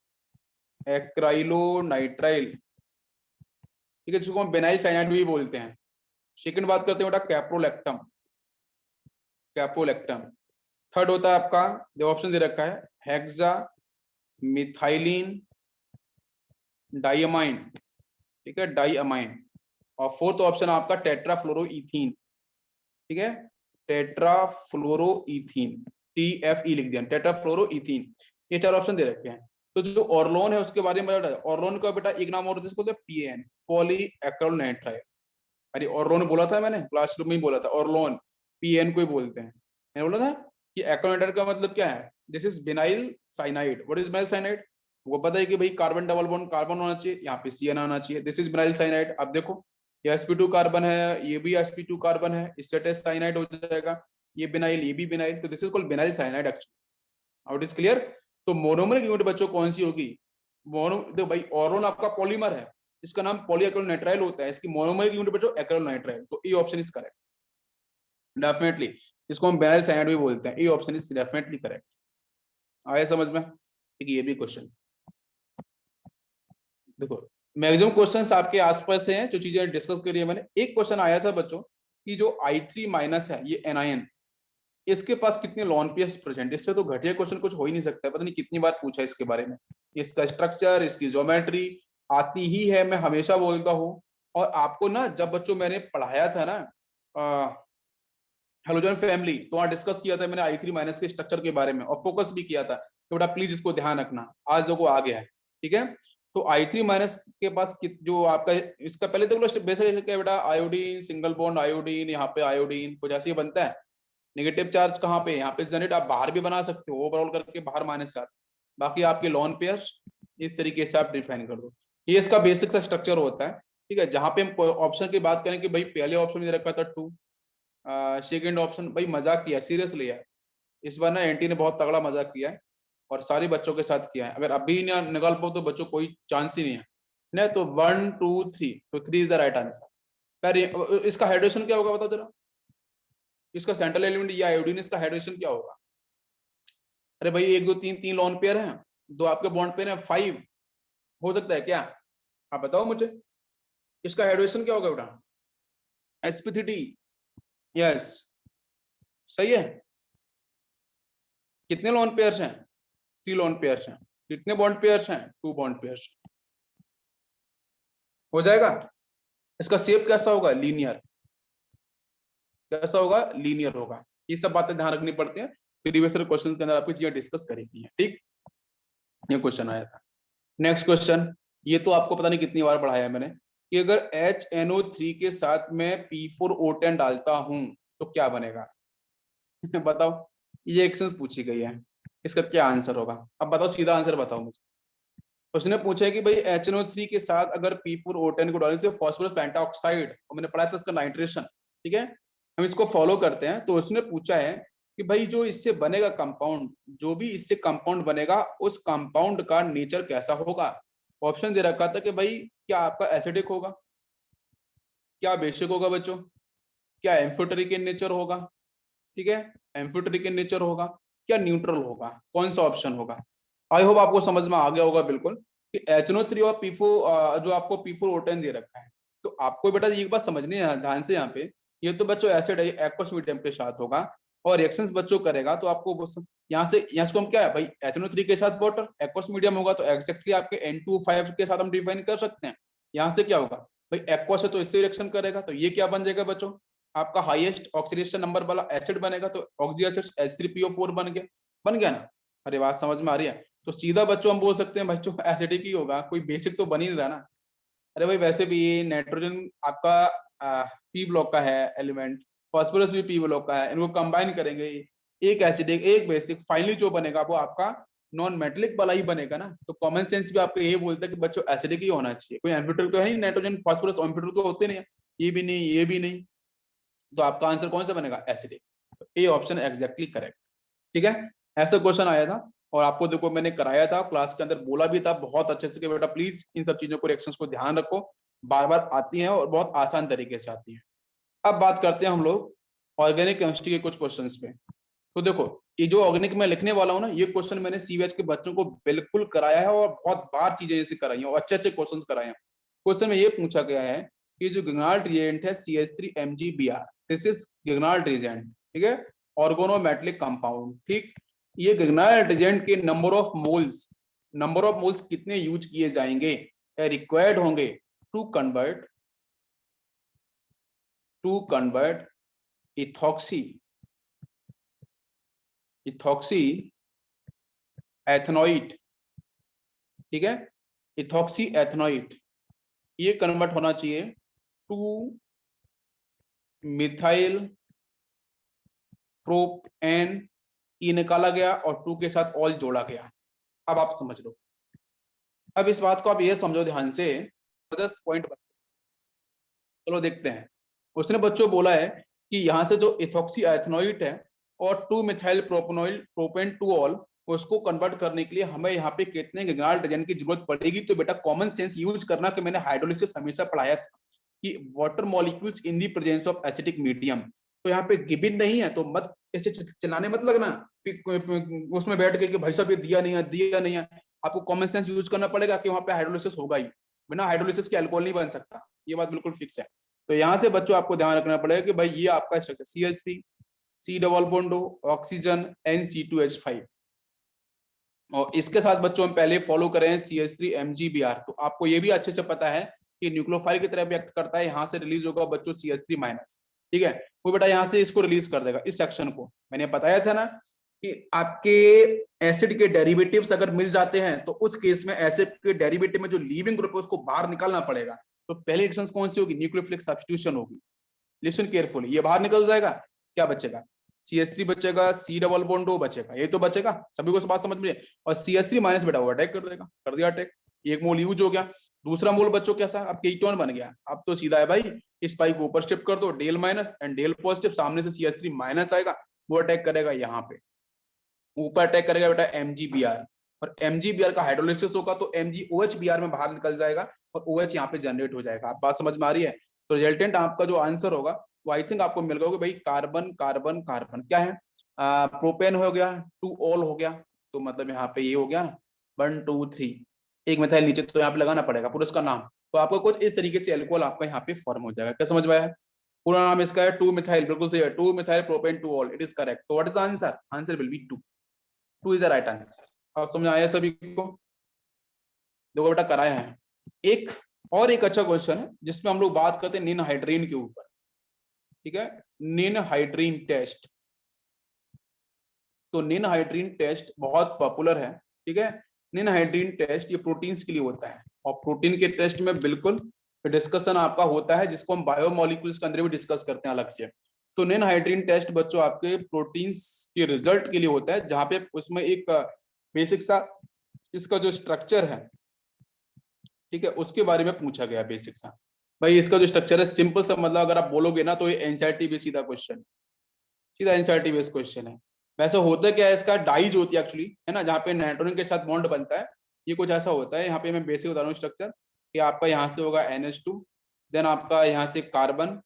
A: एक्राइलोनाइट्राइल। ठीक है, जिसको हम बेनाइल साइनाइड भी बोलते हैं। सेकंड बात करते हैं बेटा कैप्रोलैक्टम, कैपोलैक्टम। थर्ड होता है आपका, जो ऑप्शन दे रखा है, हेक्सा मिथाइलिन डाइअमाइन। ठीक है, डाइअमाइन। और फोर्थ ऑप्शन आपका टेट्राफ्लोरोईथीन। ठीक है, टेट्राफ्लोरोईथीन, TFE लिख दिया, टेट्राफ्लोरोईथीन। ये चार ऑप्शन दे रखे हैं। तो जो ऑर्लोन है उसके बारे में बता, ऑर्लोन का बेटा एक नाम और जिसको PN, पॉली एक्रोनाइट्राइल। अरे ऑर्लोन बोला था मैंने, क्लासरूम में ही बोला था, ऑर्लोन PN को ही बोलते हैं। मैंने बोला था कि एक्रोनाइट्राइल का मतलब क्या है, this is vinyl cyanide. What is vinyl cyanide? वो पता है कि भाई कार्बन डबल बॉन्ड कार्बन होना चाहिए, यहाँ पे CN आना चाहिए, दिस इज बिनाइल साइनाइड। अब देखो ये sp2 कार्बन है, ये भी sp2 कार्बन है, इससे टेस्ट साइनाइड हो जाएगा। ये बिनाइल, ये भी बिनाइल, तो this is called vinyl cyanide actually. Out is clear? तो मोनोमरिक यूनिट बच्चों कौन सी होगी, मोनो, देखो भाई ऑरोन आपका पॉलीमर है, इसका नाम पॉलीएक्रिलोनाइट्राइल होता है, इसकी मोनोमरिक यूनिट बच्चों एक्रिलोनाइट्राइल। तो A option is correct definitely. इसको हम बेनाइल साइनाइड भी बोलते हैं, A option is definitely correct. आया समझ में? ठीक है, ये भी क्वेश्चन देखो, मैक्सिमम क्वेश्चंस आपके आसपास हैं जो चीजें डिस्कस करी है मैंने। एक क्वेश्चन आया था बच्चों कि जो I3- है, ये एनायन, इसके पास कितने लॉन पेयर्स प्रेजेंट। इससे तो घटिया क्वेश्चन कुछ हो ही नहीं सकता, पता नहीं कितनी बार पूछा इसके बारे में। इसका स्ट्रक्चर, इसकी ज्योमेट्री आती ही है, मैं हमेशा बोलता हूँ। और आपको ना जब बच्चों मैंने पढ़ाया था ना हेलोजन फैमिली, तो वहां डिस्कस किया था मैंने I3- के स्ट्रक्चर के बारे में, और फोकस भी किया था कि बेटा प्लीज इसको ध्यान रखना, आज लोगों आ गया है। ठीक है, तो I3- के पास जो आपका इसका पहले तो बेसिक क्या बेटा, आयोडीन, सिंगल बॉन्ड आयोडीन, यहाँ पे आयोडीन कुछ ऐसे ही बनता है। नेगेटिव चार्ज कहाँ पे, यहाँ पे जनरेट आप बाहर भी बना सकते हो, ओवरऑल करके बाहर -4। बाकी आपके लॉन पेयर्स इस तरीके से आप डिफाइन कर दो। ये इसका बेसिक सा स्ट्रक्चर होता है। ठीक है, जहां पे हम ऑप्शन की बात करें कि भाई पहले ऑप्शन में रखा था 2, सेकेंड ऑप्शन, भाई मजाक किया, सीरियसली है। इस बार ना एंटी ने बहुत तगड़ा मजाक किया है, और सारे बच्चों के साथ किया है। अगर अभी ना निकाल पाओ तो बच्चों कोई चांस ही नहीं है। नहीं तो 1 2 3, तो 3 इज द राइट आंसर। इसका हाइड्रेशन क्या होगा बताओ जरा, इसका सेंट्रल एलिमेंट या आयोडीन, इसका हाइड्रेशन क्या होगा? अरे भाई 1 2 3, 3 लॉन पेयर हैं, 2 आपके बॉन्ड पेयर हैं, 5 हो सकता है क्या? आप बताओ मुझे, इसका हाइड्रेशन क्या होगा बेटा? sp3। यस, सही है। कितने लॉन पेयर्स हैं? 3 लॉन पेयर्स हैं। कितने बॉन्ड पेयर्स हैं? 2 बॉन्ड पेयर्स। हो जाएगा। इसका शेप कैसा होगा? लीनियर। कैसा होगा? लीनियर होगा। ये सब बातें ध्यान रखनी पड़ती हैं, प्रीवियस क्वेश्चन के अंदर आपकी चीजें डिस्कस करेगी है। ठीक, ये क्वेश्चन आया था। नेक्स्ट क्वेश्चन, ये तो आपको पता नहीं कितनी बार पढ़ाया है मैंने, कि अगर HNO3 के साथ में P4O10 डालता हूं तो क्या बनेगा? बताओ, ये एक्शंस पूछी गई है, इसका क्या आंसर होगा? अब बताओ, सीधा आंसर बताओ मुझे। उसने पूछा है कि भाई HNO3 के साथ अगर P4O10 को डालने से फॉस्फोरस पेंटाऑक्साइड, और मैंने पढ़ा था इसका नाइट्रेशन। ठीक है, हम इसको फॉलो करते हैं। तो उसने पूछा है कि भाई जो इससे बनेगा कंपाउंड, जो भी इससे कंपाउंड बनेगा, उस कंपाउंड का नेचर कैसा होगा? ऑप्शन दे रखा था कि भाई क्या आपका एसिडिक होगा, क्या बेसिक होगा बच्चों, क्या एम्फोटेरिक इन नेचर होगा, ठीक है, एम्फोटेरिक इन नेचर होगा, क्या न्यूट्रल होगा, कौन सा ऑप्शन होगा। आई होप आपको समझ में आ गया होगा बिल्कुल कि HNO3 और P4 जो आपको P4O10 दे रखा है, तो आपको बेटा एक बात समझनी है ध्यान से यहाँ पे, ये तो बच्चों एसिड है, एक्वस मीडियम के साथ होगा और रिएक्शंस बच्चों करेगा, तो आपको यहाँ से हम क्या है भाई, HNO3 के साथ वाटर, एक्वस मीडियम होगा तो एग्जैक्टली आपके N2O5 के साथ हम डिफाइन कर सकते हैं। यहाँ से क्या होगा भाई, एक्वस है तो इससे रिएक्शन करेगा, तो ये क्या बन जाएगा बच्चों, आपका हाईएस्ट ऑक्सीडेशन नंबर वाला एसिड बनेगा, तो ऑक्सी एसिड H3PO4 बन गया ना। अरे बात समझ में आ रही है। तो सीधा बच्चों हम बोल सकते हैं बच्चों एसिडिक ही होगा, कोई बेसिक तो बन ही नहीं रहा ना। अरे भाई वैसे भी ये नाइट्रोजन आपका पी ब्लॉक का है एलिमेंट, फास्फोरस भी पी ब्लॉक का है, इनको कंबाइन करेंगे एक एसिडिक एक बेसिक, फाइनली जो बनेगा वो आपका नॉन मेटेलिक वाला ही बनेगा ना। तो कॉमन सेंस भी आपको ये बोलता है कि बच्चों एसिडिक ही होना चाहिए, कोई एम्फिटर तो है नहीं, नाइट्रोजन फास्फोरस एम्फिटर तो होते नहीं है, ये भी नहीं ये भी नहीं, तो आपका आंसर कौन सा बनेगा, acidic. A option exactly correct, ठीक है। ऐसा क्वेश्चन आया था और आपको देखो मैंने कराया था क्लास के अंदर, बोला भी था बहुत अच्छे से कि बेटा प्लीज इन सब चीजों को रिएक्शंस को ध्यान रखो, बार बार आती हैं और बहुत आसान तरीके से आती हैं। अब बात करते हैं हम लोग ऑर्गेनिक केमिस्ट्री के कुछ क्वेश्चंस पे। तो देखो ये जो ऑर्गेनिक में लिखने वाला हूँ ना, ये क्वेश्चन मैंने सीबीएच के बच्चों को बिल्कुल कराया है और बहुत बार चीजें ऐसी कराई हैं और अच्छे अच्छे क्वेश्चन कराए हैं। क्वेश्चन में ये पूछा गया है कि जो गिग्नाल्ट रिएजेंट है CH3MgBr, दिस इज गिग्नाल्ट रिएजेंट, ठीक है, ऑर्गेनोमेटेलिक कंपाउंड, ठीक। ये गिग्नाल्ट रिएजेंट के नंबर ऑफ मोल्स कितने यूज किए जाएंगे या रिक्वायर्ड होंगे टू कन्वर्ट इथॉक्सी एथनोइट, ठीक है, इथॉक्सी एथनोइट, ये कन्वर्ट होना चाहिए टू मिथाइल प्रोपेन, ई निकाला गया और टू के साथ ऑल जोड़ा गया। अब आप समझ लो, अब इस बात को आप ये समझो ध्यान से, जबरदस्त पॉइंट। चलो देखते हैं। उसने बच्चों बोला है कि यहाँ से जो इथॉक्सी एथनोइट है और two methyl propanoyl propane two ol, उसको कन्वर्ट करने के लिए हमें यहाँ पे कितने गिग्नाल्ट रिएजेंट की जरूरत पड़ेगी। तो बेटा कॉमन सेंस यूज करना, कि मैंने हाइड्रोलिसिस हमेशा पढ़ाया था कि water molecules in the presence of acidic medium, तो यहाँ पे गिवन नहीं है तो मत ऐसे चलाने मत लगना उसमें बैठ के कि भाई साहब ये दिया नहीं है। आपको कॉमन सेंस यूज करना पड़ेगा कि वहां पे हाइड्रोलिसिस होगा ही, बिना हाइड्रोलिसिस के अल्कोहल नहीं बन सकता, ये बात बिल्कुल फिक्स है। तो यहाँ से बच्चों आपको ध्यान रखना पड़ेगा कि भाई ये आपका structure CH3 C double bond oxygen NC2H5, और इसके साथ बच्चों हम पहले फॉलो करें CH3MgBr। तो आपको ये भी अच्छे से पता है कि न्यूक्लियोफाइल की तरह भी एक्ट करता है, यहाँ से रिलीज होगा बच्चों CH3-, ठीक है, वो बेटा यहाँ से इसको रिलीज कर देगा इस सेक्शन को। मैंने बताया था ना कि आपके एसिड के डेरिवेटिव्स अगर मिल जाते हैं तो उस केस में एसिड के डेरिवेटिव में जो लीविंग ग्रुप है उसको बाहर निकालना पड़ेगा। तो पहली रिएक्शन कौन सी होगी, न्यूक्लियोफिलिक सब्स्टिट्यूशन होगी। लिसन केयरफुली, ये बाहर निकल जाएगा, क्या बचेगा, CH3 बचेगा, C डबल बॉन्ड O बचेगा, ये तो बचेगा, सभी को बात समझ में। और CH3- बेटा वो अटैक कर देगा, कर दिया अटैक, एक मोल यूज हो गया। दूसरा मोल बच्चों कैसा, अब कीटोन बन गया। अब तो सीधा है भाई, इस पाई को ऊपर शिफ्ट कर दो, del minus and del positive, सामने से CH3- आएगा, वो अटैक करेगा यहाँ पे, ऊपर अटैक करेगा बेटा MgBr, और MgBr का हाइड्रोलिसिस होगा तो MgOH Br में बाहर निकल जाएगा और OH यहाँ पे जनरेट हो जाएगा। आप बात समझ में आ रही है। तो रिजल्टेंट आपका जो आंसर होगा वो आई थिंक आपको मिल गया भाई, कार्बन कार्बन कार्बन क्या है, प्रोपेन हो गया, टू ऑल हो गया, तो मतलब यहाँ पे ये हो गया 1 2 3, एक मिथाइल नीचे तो यहाँ पे लगाना पड़ेगा पूरा उसका नाम। तो आपको कुछ इस तरीके से एल्कोहल आपका यहाँ पे फॉर्म हो जाएगा। क्या समझ में आया, पूरा नाम इसका है 2 मिथाइल, बिल्कुल सही है, 2 methyl propane two ol, it is correct. तो what is the answer, answer will be 2 is the right answer. आप समझ आया सभी को, देखो बेटा कराया है। एक और एक अच्छा क्वेश्चन है जिसमें हम लोग बात करते हैं निन हाइड्रीन के ऊपर, ठीक है, निन हाइड्रीन टेस्ट। तो निन हाइड्रीन टेस्ट बहुत पॉपुलर है, ठीक है। निन हाइड्रीन टेस्ट ये प्रोटीन्स के लिए होता है और प्रोटीन के टेस्ट में बिल्कुल डिस्कशन आपका होता है, जिसको हम बायोमोलिक्यूल्स के अंदर भी डिस्कस करते हैं अलग से। तो निन हाइड्रीन टेस्ट बच्चों आपके प्रोटीन्स के रिजल्ट के लिए होता है, जहां पे उसमें एक बेसिक सा इसका जो स्ट्रक्चर है, ठीक है, उसके बारे में पूछा गया बेसिक सा। भाई इसका जो स्ट्रक्चर है सिंपल सा, मतलब अगर आप बोलोगे ना तो ये एनसीईआरटी भी सीधा क्वेश्चन, सीधा एनसीईआरटी बेस्ड क्वेश्चन है। वैसे होता क्या है, इसका डाइज होती है एक्चुअली, है ना, जहाँ पे नाइट्रोजन के साथ बॉन्ड बनता है, ये कुछ ऐसा होता है। यहाँ पे मैं बेसिक बता रहा हूँ स्ट्रक्चर, कि आपका यहाँ से होगा NH2, देन आपका यहाँ से कार्बन,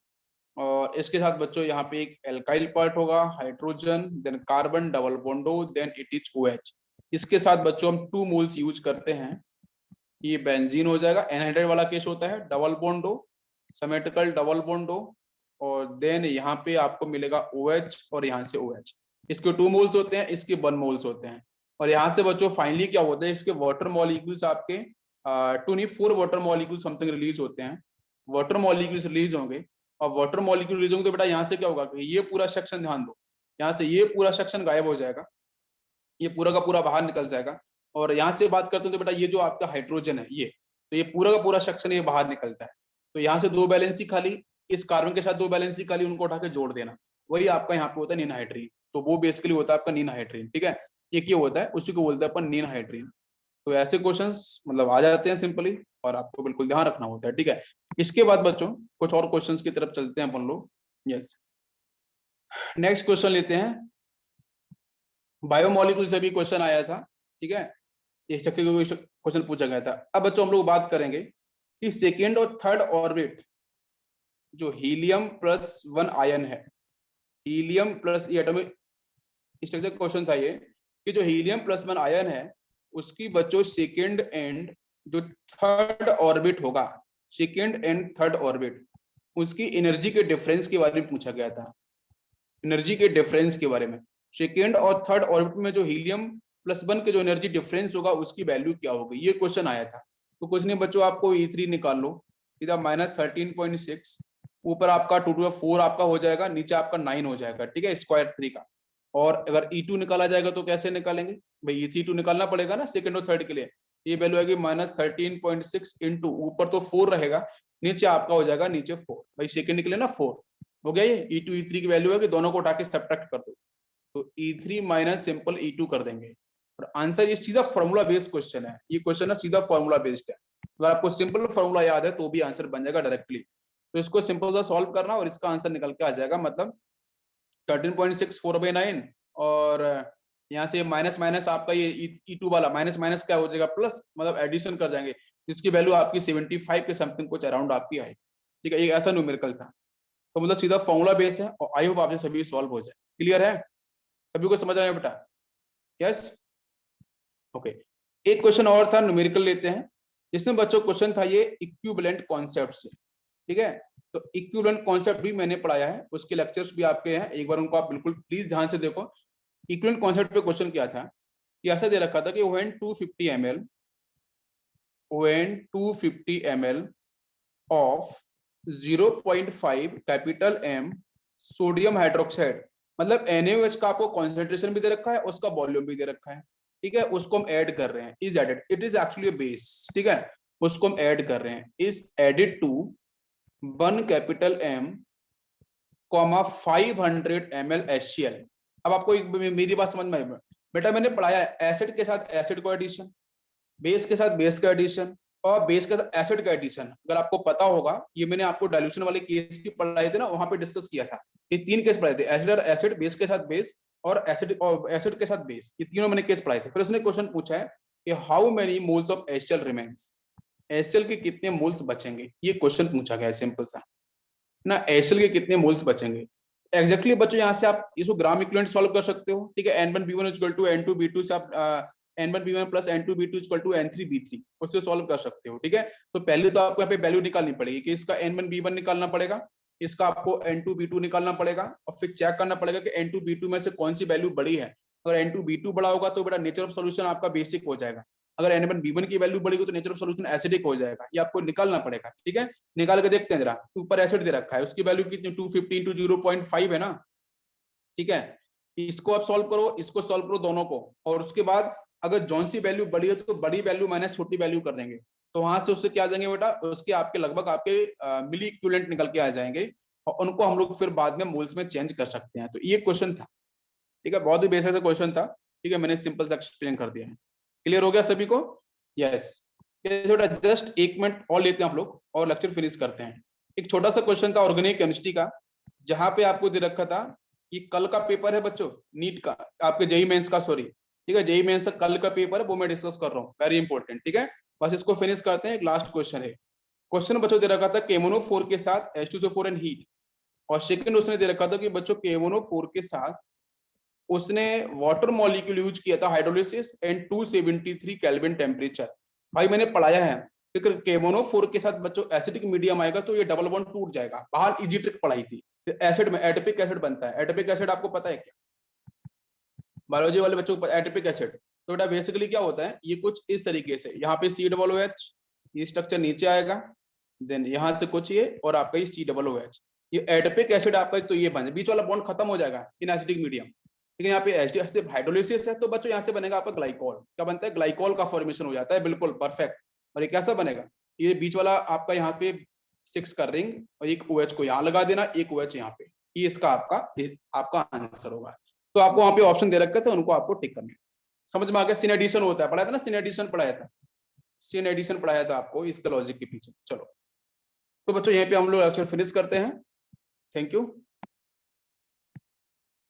A: और इसके साथ बच्चों यहाँ पे एक एल्काइल पार्ट होगा हाइड्रोजन, देन कार्बन डबल बॉन्डो, देन इट इज OH। इसके साथ बच्चों हम 2 मोल्स यूज करते हैं, ये बेंजीन हो जाएगा। एनहाइड्राइड वाला केस होता है डबल बॉन्डो, सिमेट्रिकल डबल बॉन्डो, और देन यहाँ पे आपको मिलेगा OH और यहाँ से OH। इसके 2 मोल्स होते हैं, इसके 1 मोल्स होते हैं। और यहाँ से बच्चों फाइनली क्या होता है, इसके वाटर मॉलिक्यूल्स आपके 2 नहीं 4 वाटर मॉलिक्यूल समथिंग रिलीज होते हैं। वाटर मॉलिक्यूल्स रिलीज होंगे, और वाटर मॉलिक्यूल रिलीज होंगे तो बेटा यहाँ से क्या होगा कि ये पूरा सेक्शन ध्यान दो, यहाँ से ये पूरा सेक्शन गायब हो जाएगा, ये पूरा का पूरा बाहर निकल जाएगा। और यहाँ से बात करते हैं तो बेटा ये जो आपका हाइड्रोजन है ये, तो ये पूरा का पूरा सेक्शन ये बाहर निकलता है। तो यहाँ से 2 वैलेंसी खाली, इस कार्बन के साथ 2 वैलेंसी खाली, उनको उठा के जोड़ देना, वही आपका यहाँ पे होता है नीन हाइड्रीन। तो वो बेसिकली होता है आपका नीन हाइड्रीन, ठीक है। एक ये होता है, उसी को बोलते हैं अपन नीन हाइड्रीन। तो ऐसे क्वेश्चंस मतलब आ जाते हैं सिंपली, और आपको बिल्कुल ध्यान रखना होता है, ठीक है। इसके बाद बच्चों कुछ और क्वेश्चंस की तरफ चलते हैं अपन लोग। यस, नेक्स्ट क्वेश्चन लेते हैं। बायोमोलिक्यूल से भी क्वेश्चन आया था, ठीक है, इस चक्कर का क्वेश्चन पूछा गया था। अब बच्चों हम लोग बात करेंगे कि सेकेंड और थर्ड ऑर्बिट जो हीलियम प्लस 1 आयन है, helium plus atomic structure question था ये, कि जो हीलियम प्लस 1 आयन है उसकी बच्चों सेकेंड एंड जो थर्ड ऑर्बिट होगा, सेकेंड एंड थर्ड ऑर्बिट, उसकी एनर्जी के डिफरेंस के बारे में पूछा गया था। एनर्जी के डिफरेंस के बारे में, सेकेंड और थर्ड ऑर्बिट में जो हीलियम प्लस 1 के जो एनर्जी डिफरेंस होगा उसकी वैल्यू क्या होगी, ये क्वेश्चन आया था। तो कुछ नहीं बच्चों, आपको E3 निकाल लो, इधर -13.6, ऊपर आपका 2 to 4 आपका हो जाएगा, नीचे आपका 9 हो जाएगा, ठीक है, स्क्वायर 3 का। और अगर E2 निकाला जाएगा तो कैसे निकालेंगे भाई, E3 निकालना पड़ेगा ना सेकंड और थर्ड के लिए। ये वैल्यू आएगी -13.6 इंटू, ऊपर तो 4 रहेगा, नीचे आपका हो जाएगा नीचे 4, भाई सेकंड के लिए ना 4 हो गया। ये E2 E3 की वैल्यू है कि दोनों को उठा के सब्ट्रैक्ट कर दो, तो E3 माइनस सिंपल E2 कर देंगे। और आंसर ये सीधा फॉर्मूला बेस्ड क्वेश्चन है, ये क्वेश्चन ना सीधा फॉर्मूला बेस्ड है। अगर आपको सिंपल फॉर्मूला याद है तो भी आंसर बन जाएगा डायरेक्टली। तो इसको सिंपल सा सॉल्व करना और इसका आंसर निकल के आ जाएगा, मतलब 13.6 4/9, और यहाँ से माइनस माइनस आपका ये E2 वाला माइनस माइनस क्या हो जाएगा प्लस, मतलब एडिशन कर जाएंगे, जिसकी वैल्यू आपकी 75 के समथिंग कुछ अराउंड आपकी आई, ठीक है। ये ऐसा न्यूमेरिकल था, तो मतलब सीधा फॉर्मूला बेस है, और आई होप आपसे सभी सॉल्व हो जाए। क्लियर है, सभी को समझ आया बेटा? Yes, okay. एक क्वेश्चन और था, न्यूमेरिकल लेते हैं, जिसमें बच्चों क्वेश्चन था ये इक्विवेलेंट कॉन्सेप्ट से, ठीक है। तो इक्विवेलेंट कॉन्सेप्ट भी मैंने पढ़ाया है, उसके लेक्चर्स भी आपके हैं, एक बार उनको आप बिल्कुल प्लीज ध्यान से देखो। इक्विवेलेंट कॉन्सेप्ट पे क्वेश्चन क्या था कि ऐसा दे रखा था कि when 250 ml of 0.5 capital M sodium hydroxide, मतलब NaOH का आपको कॉन्सेंट्रेशन भी दे रखा है, उसका वॉल्यूम भी दे रखा है, ठीक है, उसको हम ऐड कर रहे हैं, is added, it is actually base, ठीक है, उसको हम ऐड कर रहे हैं, is added to 1 capital M, 500 ml HCl। अब आपको मेरी बात समझ में आई बेटा, मैंने पढ़ाया एसिड के साथ एसिड को एडिशन, बेस के साथ बेस का एडिशन, और बेस के साथ एसिड का एडिशन। अगर आपको पता होगा, ये मैंने आपको डाइल्यूशन वाले केस भी पढ़ाए थे ना, वहां पे डिस्कस किया था। ये 3 केस पढ़ाए थे, एसिड और एसिड, बेस के साथ बेस, और एसिड के साथ बेस, ये तीनों मैंने केस पढ़ाए थे। फिर उसने क्वेश्चन पूछा है कि how many moles of HCl remains, HCl के कितने मोल्स बचेंगे, ये क्वेश्चन पूछा गया है सिंपल सा ना, HCl के कितने मोल्स बचेंगे। एग्जैक्टली बच्चों यहाँ से आप इसको ग्राम इक्विवेलेंट सॉल्व कर सकते हो, ठीक है। N1B1 इक्वल टू N2B2 से आप N1B1 plus N2B2 equal to N3B3 उससे सॉल्व कर सकते हो, ठीक है। तो पहले तो आपको यहाँ पे वैल्यू निकालनी पड़ेगी कि इसका N1B1 निकालना पड़ेगा, इसका आपको N2B2 निकालना पड़ेगा, और फिर चेक करना पड़ेगा कि N2B2 में से कौन सी वैल्यू बड़ी है। अगर N2B2 बड़ा होगा तो बेटा नेचर ऑफ सोल्यूशन आपका बेसिक हो जाएगा, अगर N1B1 की वैल्यू बढ़ेगी तो नेचर ऑफ सोल्यूशन एसिडिक हो जाएगा, ये आपको निकालना पड़ेगा, ठीक है। निकाल के देखते हैं जरा, ऊपर एसिड दे रखा है, उसकी वैल्यू कितनी 250 इंटू 0.5 है ना, ठीक है। इसको आप सॉल्व करो, इसको सॉल्व करो दोनों को, और उसके बाद अगर जौन सी वैल्यू बड़ी है तो बड़ी वैल्यू माइनस छोटी वैल्यू कर देंगे, तो वहां से उससे क्या आ जाएंगे बेटा, उसके आपके लगभग आपके मिली इक्विवेलेंट निकल के आ जाएंगे, और उनको हम लोग फिर बाद में मोल्स में चेंज कर सकते हैं। तो ये क्वेश्चन था, ठीक है, बहुत ही बेसिक सा क्वेश्चन था, ठीक है, मैंने सिंपल सा एक्सप्लेन कर दिया है। क्लियर हो गया सभी को? यस। बेटा जस्ट 1 मिनट और लेते हैं आप लोग, और लेक्चर फिनिश करते हैं। एक छोटा सा क्वेश्चन था ऑर्गेनिक केमिस्ट्री का, जहां पे आपको दे रखा था कि कल का पेपर है बच्चों, नीट का, आपके जेई मेंस का, सॉरी, ठीक है, जेई मेंस का कल का पेपर है, वो मैं डिस्कस कर रहा हूँ, वेरी इंपॉर्टेंट, ठीक है। बस इसको फिनिश करते हैं, एक लास्ट क्वेश्चन है। क्वेश्चन बच्चों दे रखा था KMnO4 के साथ H2SO4 एंड हीट, और सेकंड उसने दे रखा था कि बच्चों KMnO4 के साथ उसने वाटर मॉलिक्यूल यूज किया था हाइड्रोलिसिस एंड 273 केल्विन टेम्परेचर। भाई मैंने पढ़ाया है कि KMnO4 के साथ बच्चों एसिडिक मीडियम आएगा तो ये डबल बॉन्ड टूट जाएगा, बाहर इजी ट्रिक पढ़ाई थी। एसिड में एटिपिक एसिड बनता है, एटिपिक एसिड आपको पता है क्या, बायोलॉजी वाले बच्चों को एटिपिक एसिड। तो बेटा बेसिकली क्या होता है, ये कुछ इस तरीके से, यहाँ पे COOH, ये स्ट्रक्चर नीचे आएगा, देन यहाँ से कुछ ये, और आपका ये COOH, ये एटिपिक एसिड आपका, तो ये बन बीच वाला बॉन्ड खत्म हो जाएगा इन एसिडिक मीडियम। लेकिन यहाँ पे एच हाइड्रोलिसिस है तो बच्चों यहाँ से बनेगा आपका ग्लाइकोल, क्या बनता है, ग्लाइकोल का फॉर्मेशन हो जाता है, बिल्कुल परफेक्ट। और ये कैसा बनेगा, ये बीच वाला आपका यहाँ पे 6 का रिंग, और एक OH को यहाँ लगा देना, एक OH यहाँ पे, ये इसका आपका आंसर होगा। तो आपको वहां पे ऑप्शन दे रखे थे, उनको आपको टिक करना है। समझ में आ गया, सिन एडिशन होता है, पढ़ाया था ना, सिन एडिशन पढ़ाया था, सिन एडिशन पढ़ाया था आपको इसके लॉजिक के पीछे। चलो तो बच्चों यहीं पे हम लोग लेक्चर फिनिश करते हैं। Thank you.